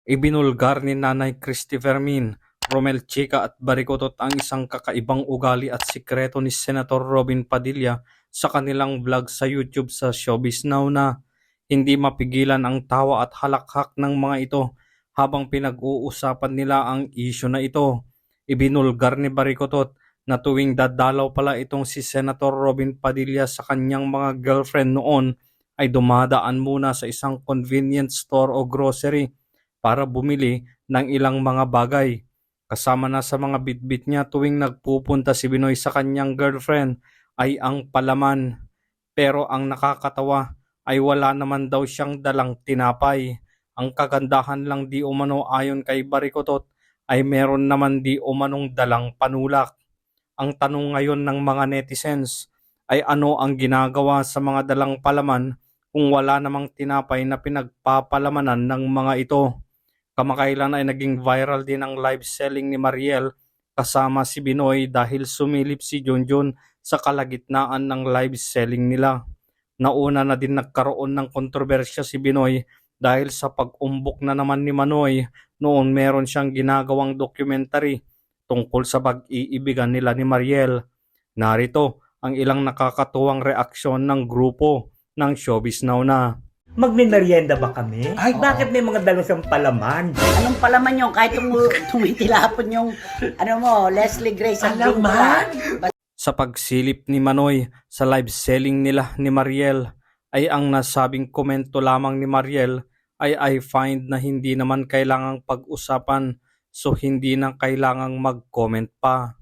Ibinulgar ni Nanay Christy Fermin, Romel Chica at Barikotot ang isang kakaibang ugali at sikreto ni Senator Robin Padilla sa kanilang vlog sa YouTube sa Showbiz Now na hindi mapigilan ang tawa at halakhak ng mga ito habang pinag-uusapan nila ang isyu na ito. Ibinulgar ni Barikotot na tuwing dadalaw pala itong si Senator Robin Padilla sa kanyang mga girlfriend noon ay dumadaan muna sa isang convenience store o grocery para bumili ng ilang mga bagay. Kasama na sa mga bitbit niya tuwing nagpupunta si Binoy sa kanyang girlfriend ay ang palaman. Pero ang nakakatawa ay wala naman daw siyang dalang tinapay. Ang kagandahan lang di umano ayon kay Barikotot ay meron naman di umanong dalang panulak. Ang tanong ngayon ng mga netizens ay ano ang ginagawa sa mga dalang palaman kung wala namang tinapay na pinagpapalamanan ng mga ito. Kamakailan ay naging viral din ang live selling ni Mariel kasama si Binoy dahil sumilip si Junjun sa kalagitnaan ng live selling nila. Nauna na din nagkaroon ng kontrobersya si Binoy dahil sa pag-umbok na naman ni Manoy noon meron siyang ginagawang documentary tungkol sa pag-iibigan nila ni Mariel. Narito ang ilang nakakatuwang reaksyon ng grupo ng Showbiz Now na. Magme-merienda ba kami? Ay, Bakit may mga dalo siyang palaman? Anong palaman yung kahit tumitilapon yung Leslie Grace ang Alaman? Sa pagsilip ni Manoy sa live selling nila ni Mariel ay ang nasabing komento lamang ni Mariel ay I find na hindi naman kailangang pag-usapan so hindi na kailangang mag-comment pa.